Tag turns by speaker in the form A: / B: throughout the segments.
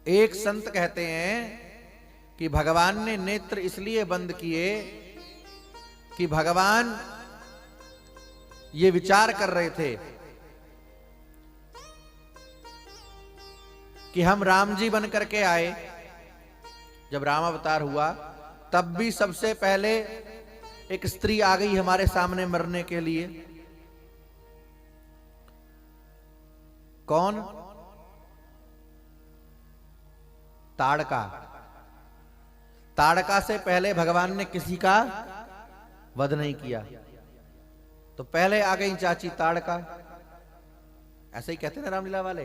A: एक संत कहते हैं कि भगवान ने नेत्र इसलिए बंद किए कि भगवान ये विचार कर रहे थे कि हम राम जी बन करके आए। जब राम अवतार हुआ तब भी सबसे पहले एक स्त्री आ गई हमारे सामने मरने के लिए। कौन? ताड़का। ताड़का से पहले भगवान ने किसी का वध नहीं किया, तो पहले आ गई चाची ताड़का। ऐसे ही कहते ना रामलीला वाले।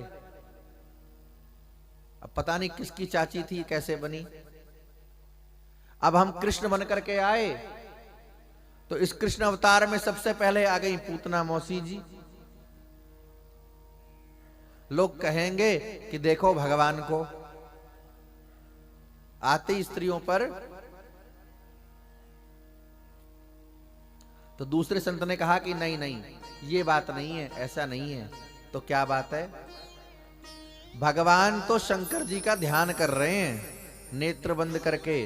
A: अब पता नहीं किसकी चाची थी, कैसे बनी। अब हम कृष्ण बन करके आए तो इस कृष्ण अवतार में सबसे पहले आ गई पूतना मौसी जी। लोग कहेंगे कि देखो भगवान को आती स्त्रियों पर। तो दूसरे संत ने कहा कि नहीं नहीं, ये बात नहीं है, ऐसा नहीं है। तो क्या बात है? भगवान तो शंकर जी का ध्यान कर रहे हैं नेत्र बंद करके।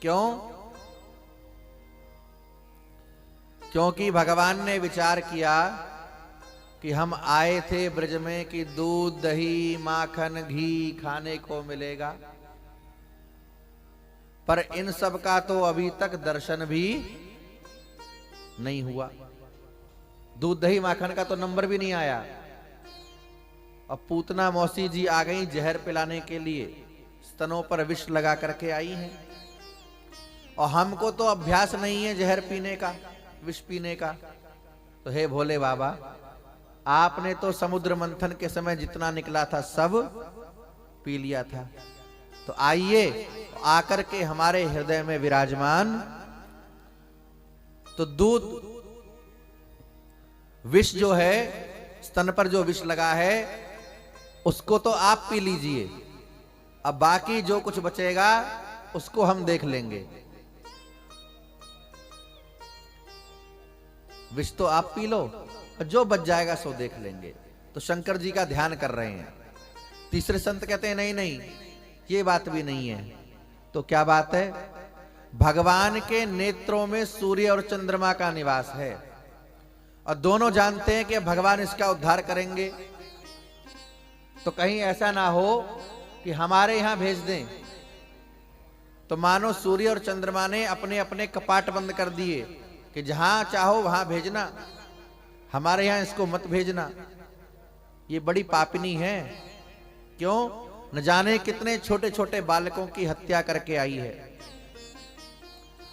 A: क्यों? क्योंकि भगवान ने विचार किया कि हम आए थे ब्रज में कि दूध दही माखन घी खाने को मिलेगा, पर इन सब का तो अभी तक दर्शन भी नहीं हुआ। दूध दही माखन का तो नंबर भी नहीं आया। अब पूतना मौसी जी आ गई जहर पिलाने के लिए, स्तनों पर विष लगा करके आई हैं। और हमको तो अभ्यास नहीं है जहर पीने का, विष पीने का। तो हे भोले बाबा, आपने तो समुद्र मंथन के समय जितना निकला था सब पी लिया था। तो आइए आकर के हमारे हृदय में विराजमान। तो दूध विष जो है, स्तन पर जो विष लगा है उसको तो आप पी लीजिए, अब बाकी जो कुछ बचेगा उसको हम देख लेंगे। विष तो आप पी लो, जो बच जाएगा सो देख लेंगे। तो शंकर जी का ध्यान कर रहे हैं। तीसरे संत कहते हैं नहीं नहीं, ये बात भी नहीं है। तो क्या बात है? भगवान के नेत्रों में सूर्य और चंद्रमा का निवास है, और दोनों जानते हैं कि भगवान इसका उद्धार करेंगे। तो कहीं ऐसा ना हो कि हमारे यहां भेज दें। तो मानो सूर्य और चंद्रमा ने अपने अपने कपाट बंद कर दिए कि जहां चाहो वहां भेजना, हमारे यहां इसको मत भेजना। ये बड़ी पापिनी है। क्यों? न जाने कितने छोटे छोटे बालकों की हत्या करके आई है।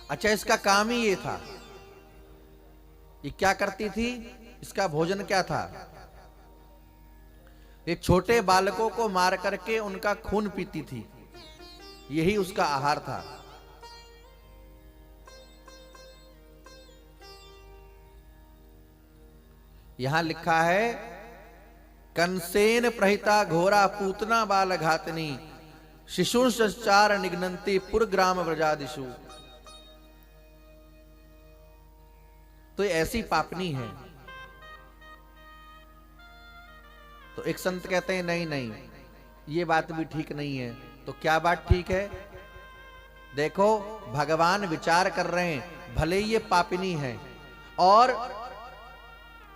A: अच्छा, इसका काम ही ये था। ये क्या करती थी? इसका भोजन क्या था? ये छोटे बालकों को मार करके उनका खून पीती थी, यही उसका आहार था। यहां लिखा है, कंसेन प्रहिता घोरा पूतना बाल घातनी शिशु संचार निघ्नन्ति पुरग्राम व्रजादिशु। तो ये ऐसी पापनी है। तो एक संत कहते हैं नहीं नहीं, ये बात भी ठीक नहीं है। तो क्या बात ठीक है? देखो भगवान विचार कर रहे हैं, भले ये पापिनी है और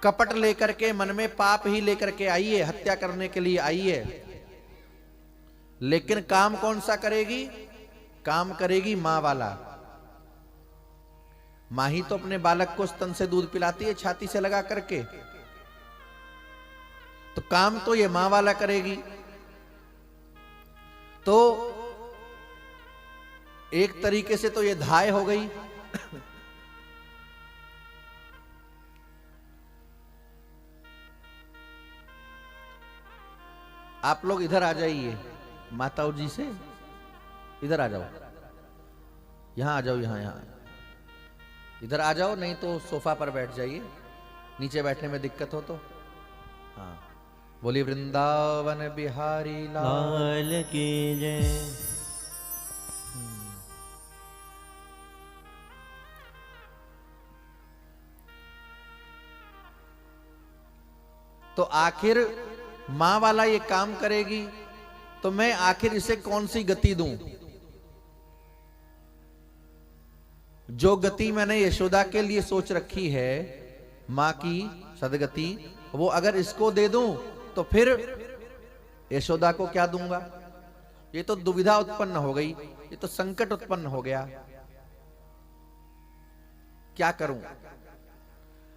A: कपट लेकर के, मन में पाप ही लेकर के आई है, हत्या करने के लिए आई है, लेकिन काम कौन सा करेगी? काम करेगी मां वाला। मां ही तो अपने बालक को स्तन से दूध पिलाती है छाती से लगा करके। तो काम तो ये मां वाला करेगी। तो एक तरीके से तो ये धाय हो गई। आप लोग इधर आ जाइए, माताओं जी से इधर आ जाओ, यहां आ जाओ, यहां इधर आ जाओ, नहीं तो सोफा पर बैठ जाइए, नीचे बैठने में दिक्कत हो तो। हाँ, बोली वृंदावन बिहारी लाल
B: की जय।
A: तो आखिर मां वाला ये काम करेगी तो मैं आखिर इसे कौन सी गति दूं? जो गति मैंने यशोदा के लिए सोच रखी है, मां की सदगति, वो अगर इसको दे दूं तो फिर यशोदा को क्या दूंगा? ये तो दुविधा उत्पन्न हो गई, ये तो संकट उत्पन्न हो गया। क्या करूं?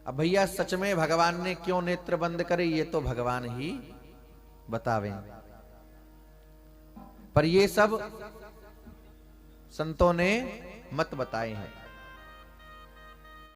A: अब भैया सच में भगवान ने क्यों नेत्र बंद करे, ये तो भगवान ही बतावें। पर ये सब संतों ने मत बताए हैं।